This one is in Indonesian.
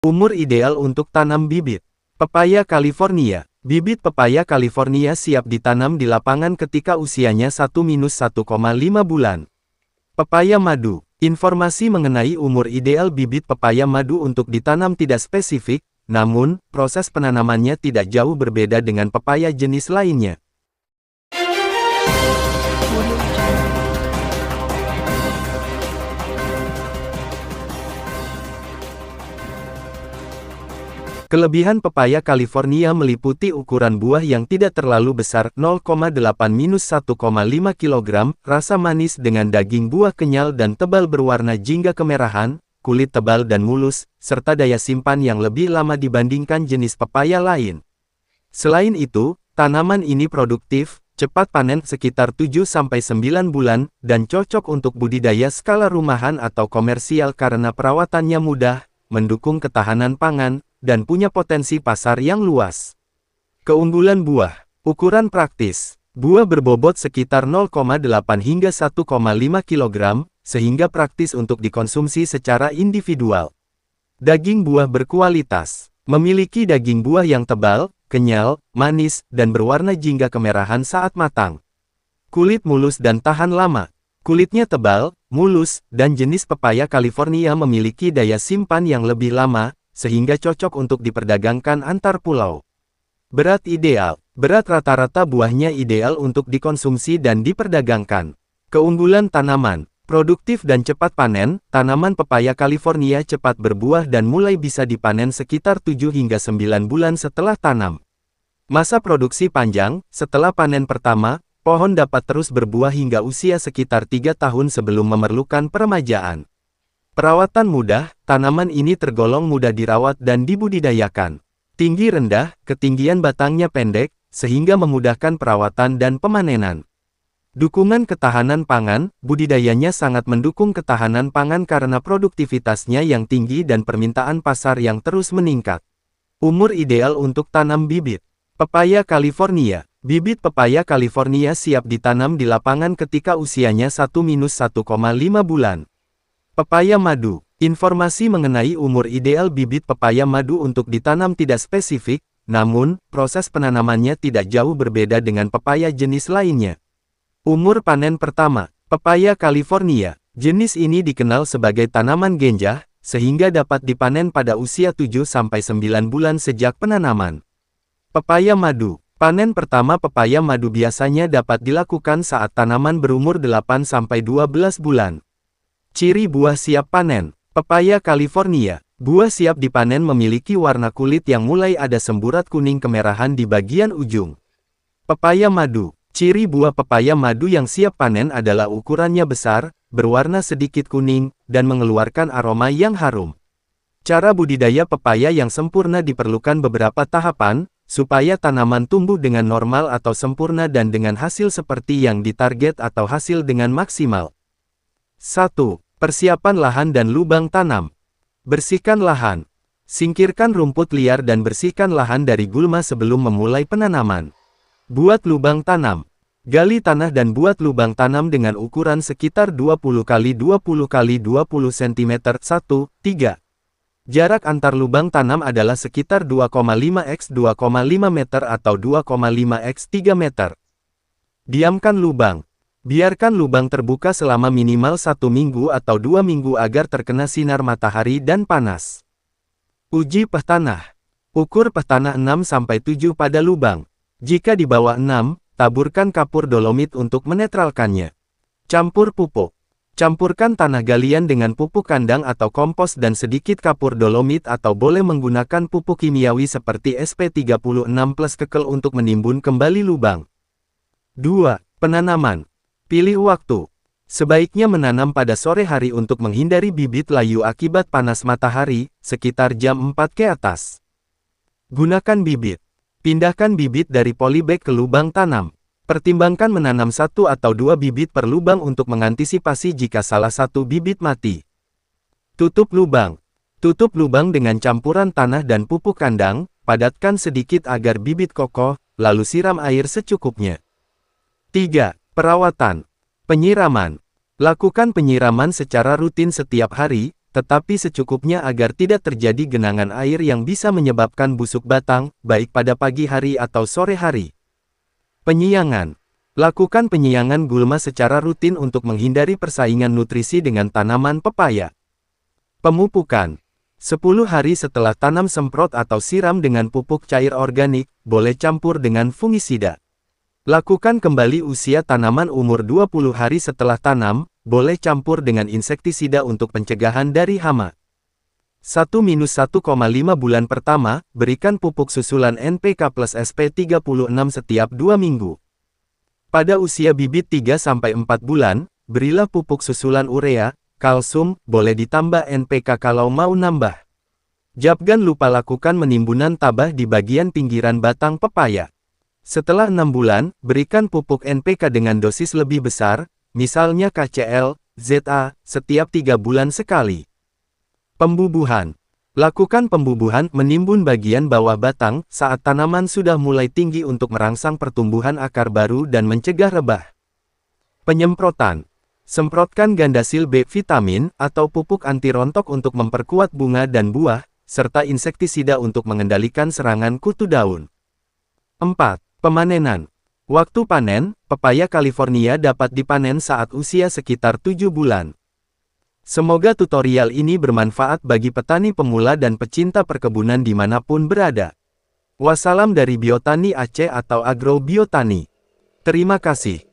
Umur ideal untuk tanam bibit. Pepaya California. Bibit pepaya California siap ditanam di lapangan ketika usianya 1-1,5 bulan. Pepaya madu. Informasi mengenai umur ideal bibit pepaya madu untuk ditanam tidak spesifik, namun, proses penanamannya tidak jauh berbeda dengan pepaya jenis lainnya. Kelebihan pepaya California meliputi ukuran buah yang tidak terlalu besar 0,8-1,5 kg, rasa manis dengan daging buah kenyal dan tebal berwarna jingga kemerahan, kulit tebal dan mulus, serta daya simpan yang lebih lama dibandingkan jenis pepaya lain. Selain itu, tanaman ini produktif, cepat panen sekitar 7-9 bulan, dan cocok untuk budidaya skala rumahan atau komersial karena perawatannya mudah, mendukung ketahanan pangan, dan punya potensi pasar yang luas. Keunggulan buah. Ukuran praktis. Buah berbobot sekitar 0,8 hingga 1,5 kg, sehingga praktis untuk dikonsumsi secara individual. Daging buah berkualitas. Memiliki daging buah yang tebal, kenyal, manis, dan berwarna jingga kemerahan saat matang. Kulit mulus dan tahan lama. Kulitnya tebal, mulus, dan jenis pepaya California memiliki daya simpan yang lebih lama, sehingga cocok untuk diperdagangkan antar pulau. Berat ideal. Berat rata-rata buahnya ideal untuk dikonsumsi dan diperdagangkan. Keunggulan tanaman. Produktif dan cepat panen, tanaman pepaya California cepat berbuah dan mulai bisa dipanen sekitar 7 hingga 9 bulan setelah tanam. Masa produksi panjang. Setelah panen pertama, pohon dapat terus berbuah hingga usia sekitar 3 tahun sebelum memerlukan peremajaan. Perawatan mudah, tanaman ini tergolong mudah dirawat dan dibudidayakan. Tinggi rendah, ketinggian batangnya pendek, sehingga memudahkan perawatan dan pemanenan. Dukungan ketahanan pangan, budidayanya sangat mendukung ketahanan pangan karena produktivitasnya yang tinggi dan permintaan pasar yang terus meningkat. Umur ideal untuk tanam bibit. Pepaya California. Bibit pepaya California siap ditanam di lapangan ketika usianya 1-1,5 bulan. Pepaya madu. Informasi mengenai umur ideal bibit pepaya madu untuk ditanam tidak spesifik, namun, proses penanamannya tidak jauh berbeda dengan pepaya jenis lainnya. Umur panen pertama. Pepaya California. Jenis ini dikenal sebagai tanaman genjah, sehingga dapat dipanen pada usia 7-9 bulan sejak penanaman. Pepaya madu. Panen pertama pepaya madu biasanya dapat dilakukan saat tanaman berumur 8-12 bulan. Ciri buah siap panen. Pepaya California. Buah siap dipanen memiliki warna kulit yang mulai ada semburat kuning kemerahan di bagian ujung. Pepaya madu. Ciri buah pepaya madu yang siap panen adalah ukurannya besar, berwarna sedikit kuning, dan mengeluarkan aroma yang harum. Cara budidaya pepaya yang sempurna diperlukan beberapa tahapan, supaya tanaman tumbuh dengan normal atau sempurna dan dengan hasil seperti yang ditarget atau hasil dengan maksimal. 1. Persiapan lahan dan lubang tanam. Bersihkan lahan. Singkirkan rumput liar dan bersihkan lahan dari gulma sebelum memulai penanaman. Buat lubang tanam. Gali tanah dan buat lubang tanam dengan ukuran sekitar 20 x 20 x 20 cm. 1-3. Jarak antar lubang tanam adalah sekitar 2,5 x 2,5 meter atau 2,5 x 3 meter. Diamkan lubang. Biarkan lubang terbuka selama minimal 1 minggu atau 2 minggu agar terkena sinar matahari dan panas. Uji pH tanah. Ukur pH tanah 6-7 pada lubang. Jika di bawah 6, taburkan kapur dolomit untuk menetralkannya. Campur pupuk. Campurkan tanah galian dengan pupuk kandang atau kompos dan sedikit kapur dolomit atau boleh menggunakan pupuk kimiawi seperti SP36+ kekel untuk menimbun kembali lubang. 2. Penanaman. Pilih waktu. Sebaiknya menanam pada sore hari untuk menghindari bibit layu akibat panas matahari, sekitar jam 4 ke atas. Gunakan bibit. Pindahkan bibit dari polybag ke lubang tanam. Pertimbangkan menanam 1 atau 2 bibit per lubang untuk mengantisipasi jika salah satu bibit mati. Tutup lubang. Tutup lubang dengan campuran tanah dan pupuk kandang, padatkan sedikit agar bibit kokoh, lalu siram air secukupnya. 3. Perawatan. Penyiraman. Lakukan penyiraman secara rutin setiap hari, tetapi secukupnya agar tidak terjadi genangan air yang bisa menyebabkan busuk batang, baik pada pagi hari atau sore hari. Penyiangan. Lakukan penyiangan gulma secara rutin untuk menghindari persaingan nutrisi dengan tanaman pepaya. Pemupukan. 10 hari setelah tanam semprot atau siram dengan pupuk cair organik, boleh campur dengan fungisida. Lakukan kembali usia tanaman umur 20 hari setelah tanam, boleh campur dengan insektisida untuk pencegahan dari hama. 1-1,5 bulan pertama, berikan pupuk susulan NPK plus SP36 setiap 2 minggu. Pada usia bibit 3-4 bulan, berilah pupuk susulan urea, kalsium, boleh ditambah NPK kalau mau nambah. Jangan lupa lakukan menimbunan tabah di bagian pinggiran batang pepaya. Setelah 6 bulan, berikan pupuk NPK dengan dosis lebih besar, misalnya KCl, ZA, setiap 3 bulan sekali. Pembubuhan. Lakukan pembubuhan menimbun bagian bawah batang saat tanaman sudah mulai tinggi untuk merangsang pertumbuhan akar baru dan mencegah rebah. Penyemprotan. Semprotkan Gandasil B vitamin atau pupuk anti rontok untuk memperkuat bunga dan buah, serta insektisida untuk mengendalikan serangan kutu daun. 4. Pemanenan. Waktu panen, pepaya California dapat dipanen saat usia sekitar 7 bulan. Semoga tutorial ini bermanfaat bagi petani pemula dan pecinta perkebunan dimanapun berada. Wassalam dari Biotani Aceh atau Agrobiotani. Terima kasih.